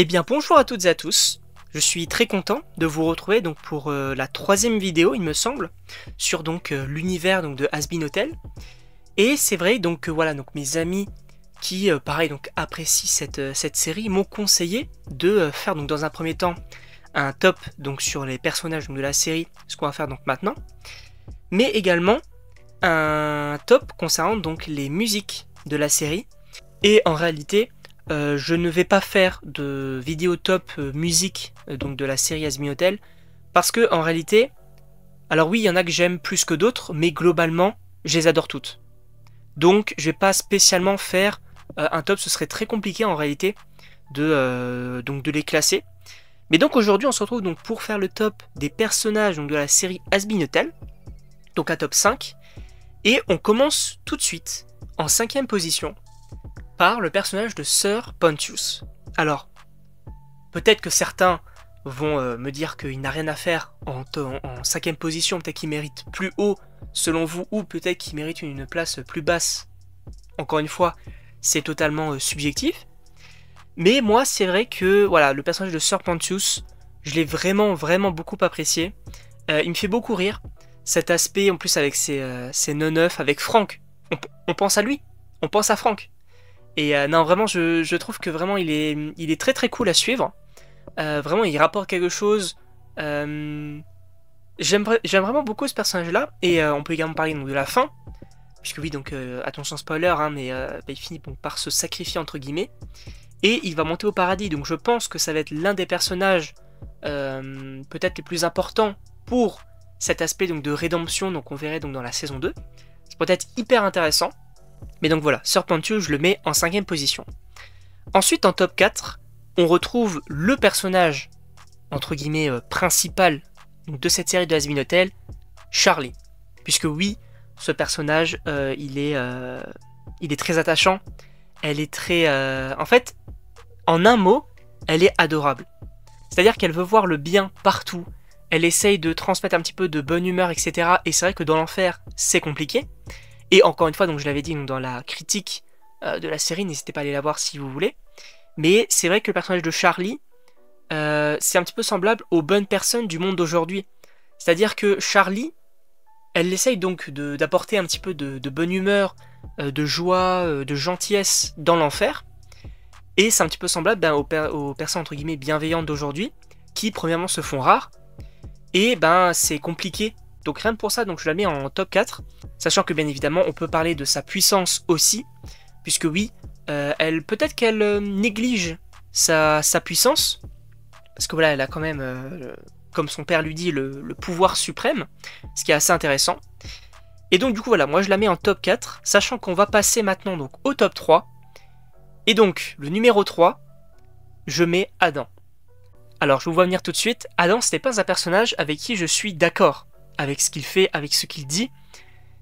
Eh bien bonjour à toutes et à tous, je suis très content de vous retrouver donc pour la troisième vidéo il me semble, sur donc l'univers donc de Hazbin Hotel. Et c'est vrai donc voilà, donc mes amis qui pareil donc apprécient cette série m'ont conseillé de faire donc dans un premier temps un top donc sur les personnages donc, de la série, ce qu'on va faire donc maintenant, mais également un top concernant donc les musiques de la série. Et en réalité je ne vais pas faire de vidéo top musique donc de la série Hazbin Hotel parce que en réalité, alors oui il y en a que j'aime plus que d'autres, mais globalement je les adore toutes. Donc je vais pas spécialement faire un top, ce serait très compliqué en réalité donc de les classer. Mais donc aujourd'hui on se retrouve donc pour faire le top des personnages donc de la série Hazbin Hotel, donc un top 5, et on commence tout de suite en 5ème position par le personnage de Sir Pontius. Alors, peut-être que certains vont me dire qu'il n'a rien à faire en 5ème position, peut-être qu'il mérite plus haut selon vous, ou peut-être qu'il mérite une place plus basse. Encore une fois, c'est totalement subjectif. Mais moi, c'est vrai que voilà, le personnage de Sir Pontius, je l'ai vraiment beaucoup apprécié. Il me fait beaucoup rire. Cet aspect, en plus avec ses non-neufs, avec Frank, on pense à lui, on pense à Frank. Et non, vraiment, je trouve que vraiment il est très cool à suivre. Vraiment, il rapporte quelque chose. J'aime vraiment beaucoup ce personnage-là. Et on peut également parler donc, de la fin. Puisque oui, donc attention spoiler, hein, mais il finit donc, par se sacrifier entre guillemets. Et il va monter au paradis. Donc je pense que ça va être l'un des personnages peut-être les plus importants pour cet aspect donc, de rédemption. Donc on verrait donc, dans la saison 2. C'est peut-être hyper intéressant. Mais donc voilà, Sir Pontius, je le mets en 5ème position. Ensuite, en top 4, on retrouve le personnage, entre guillemets, principal de cette série de Hazbin Hotel, Charlie. Puisque oui, ce personnage, il est très attachant. Elle est très... En fait, en un mot, elle est adorable. C'est-à-dire qu'elle veut voir le bien partout. Elle essaye de transmettre un petit peu de bonne humeur, etc. Et c'est vrai que dans l'enfer, c'est compliqué. Et encore une fois, donc je l'avais dit donc, dans la critique de la série, n'hésitez pas à aller la voir si vous voulez. Mais c'est vrai que le personnage de Charlie, c'est un petit peu semblable aux bonnes personnes du monde d'aujourd'hui. C'est-à-dire que Charlie, elle essaye donc d'apporter un petit peu de bonne humeur, de joie, de gentillesse dans l'enfer. Et c'est un petit peu semblable aux personnes entre guillemets bienveillantes d'aujourd'hui, qui premièrement se font rares, et c'est compliqué. Donc rien que pour ça, donc je la mets en top 4, sachant que bien évidemment on peut parler de sa puissance aussi, puisque oui, peut-être qu'elle néglige sa puissance, parce que voilà, elle a quand même, comme son père lui dit, le pouvoir suprême, ce qui est assez intéressant. Et donc du coup voilà, moi je la mets en top 4, sachant qu'on va passer maintenant donc au top 3, et donc le numéro 3, je mets Adam. Alors je vous vois venir tout de suite, Adam ce n'est pas un personnage avec qui je suis d'accord, avec ce qu'il fait, avec ce qu'il dit.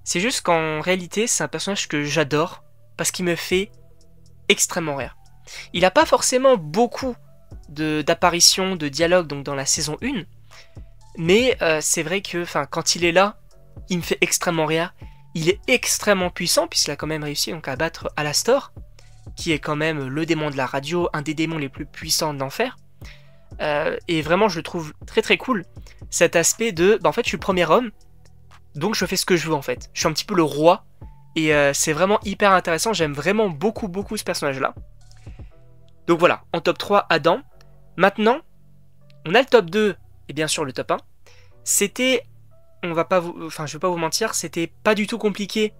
C'est juste qu'en réalité, c'est un personnage que j'adore parce qu'il me fait extrêmement rire. Il n'a pas forcément beaucoup d'apparitions, de dialogues donc dans la saison 1, mais c'est vrai que quand il est là, il me fait extrêmement rire. Il est extrêmement puissant puisqu'il a quand même réussi donc, à battre Alastor, qui est quand même le démon de la radio, un des démons les plus puissants de l'enfer. Et vraiment, je le trouve très cool. Cet aspect de, en fait, je suis le premier homme, donc je fais ce que je veux en fait. Je suis un petit peu le roi, et c'est vraiment hyper intéressant. J'aime vraiment beaucoup ce personnage-là. Donc voilà, en top 3, Adam. Maintenant, on a le top 2, et bien sûr le top 1. C'était, je vais pas vous mentir, c'était pas du tout compliqué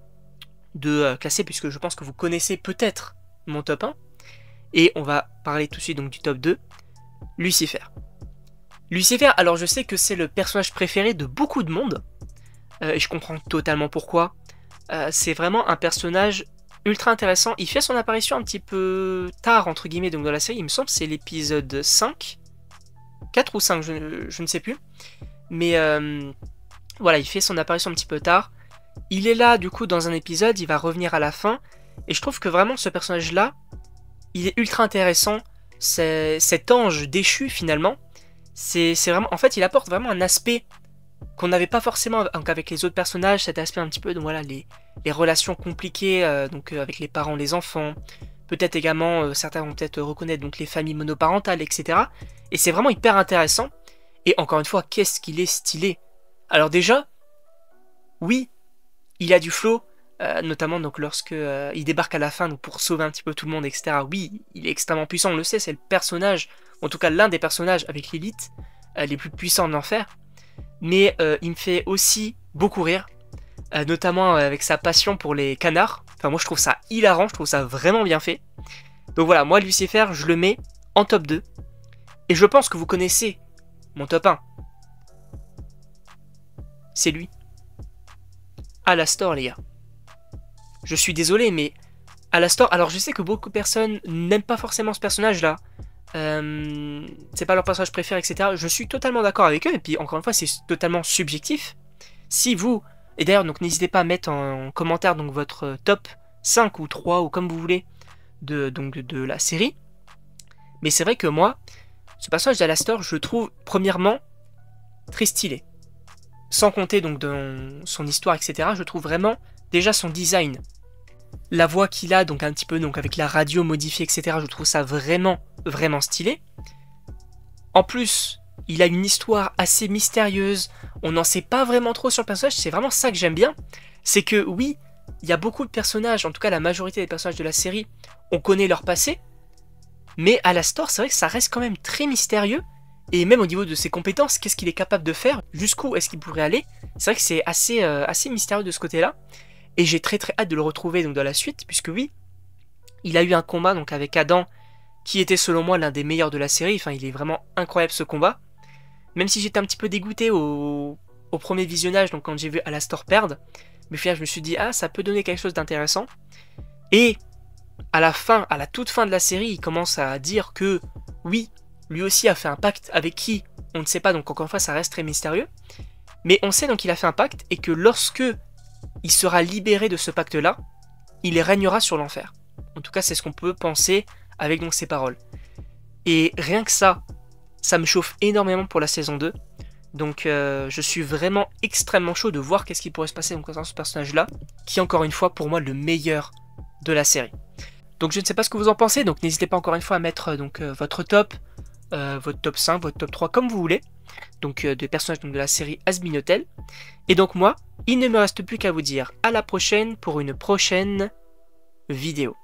de classer, puisque je pense que vous connaissez peut-être mon top 1. Et on va parler tout de suite donc, du top 2, Lucifer. Lucifer, alors je sais que c'est le personnage préféré de beaucoup de monde, et je comprends totalement pourquoi. C'est vraiment un personnage ultra intéressant. Il fait son apparition un petit peu tard, entre guillemets, donc dans la série. Il me semble que c'est l'épisode 5, 4 ou 5, je ne sais plus. Mais voilà, il fait son apparition un petit peu tard. Il est là, du coup, dans un épisode, il va revenir à la fin. Et je trouve que vraiment, ce personnage-là, il est ultra intéressant. C'est cet ange déchu, finalement. C'est vraiment, en fait, il apporte vraiment un aspect qu'on n'avait pas forcément avec les autres personnages, cet aspect un petit peu, donc voilà, les relations compliquées, donc avec les parents, les enfants, Peut-être également, certains vont peut-être reconnaître donc les familles monoparentales, etc. Et c'est vraiment hyper intéressant. Et encore une fois, qu'est-ce qu'il est stylé. Alors déjà, oui, il a du flow, notamment donc lorsque il débarque à la fin donc pour sauver un petit peu tout le monde, etc. Oui, il est extrêmement puissant, on le sait, c'est le personnage, en tout cas l'un des personnages avec l'élite les plus puissants de l'enfer. Mais il me fait aussi beaucoup rire, notamment avec sa passion pour les canards. Enfin, moi je trouve ça hilarant, je trouve ça vraiment bien fait. Donc voilà, moi Lucifer, je le mets en top 2. Et je pense que vous connaissez mon top 1. C'est lui. Alastor, les gars. Je suis désolé, mais Alastor... Alors, je sais que beaucoup de personnes n'aiment pas forcément ce personnage-là. C'est pas leur personnage préféré, etc. Je suis totalement d'accord avec eux. Et puis, encore une fois, c'est totalement subjectif. Si vous... Et d'ailleurs, donc n'hésitez pas à mettre en commentaire donc, votre top 5 ou 3, ou comme vous voulez, de la série. Mais c'est vrai que moi, ce personnage d'Alastor, je le trouve, premièrement, très stylé. Sans compter donc dans son histoire, etc. Je trouve vraiment déjà son design. La voix qu'il a, donc un petit peu donc avec la radio modifiée, etc. Je trouve ça vraiment, vraiment stylé. En plus, il a une histoire assez mystérieuse. On n'en sait pas vraiment trop sur le personnage. C'est vraiment ça que j'aime bien. C'est que oui, il y a beaucoup de personnages, en tout cas la majorité des personnages de la série, on connaît leur passé. Mais Alastor, c'est vrai que ça reste quand même très mystérieux. Et même au niveau de ses compétences, qu'est-ce qu'il est capable de faire? Jusqu'où est-ce qu'il pourrait aller? C'est vrai que c'est assez mystérieux de ce côté-là. Et j'ai très très hâte de le retrouver donc dans la suite, puisque oui, il a eu un combat donc avec Adam, qui était selon moi l'un des meilleurs de la série. Enfin, il est vraiment incroyable ce combat. Même si j'étais un petit peu dégoûté au premier visionnage, donc quand j'ai vu Alastor perdre, mais finalement je me suis dit, ah, ça peut donner quelque chose d'intéressant. Et à la fin, à la toute fin de la série, il commence à dire que oui, lui aussi a fait un pacte avec qui, on ne sait pas, donc encore une fois ça reste très mystérieux. Mais on sait donc qu'il a fait un pacte et que lorsque il sera libéré de ce pacte-là, il régnera sur l'enfer. En tout cas, c'est ce qu'on peut penser avec donc ces paroles. Et rien que ça me chauffe énormément pour la saison 2. Donc je suis vraiment extrêmement chaud de voir qu'est-ce qui pourrait se passer donc, dans ce personnage-là, qui est encore une fois pour moi le meilleur de la série. Donc je ne sais pas ce que vous en pensez, donc n'hésitez pas encore une fois à mettre votre top 5, votre top 3, comme vous voulez. Donc des personnages donc, de la série Hazbin Hotel. Et donc moi, il ne me reste plus qu'à vous dire à la prochaine pour une prochaine vidéo.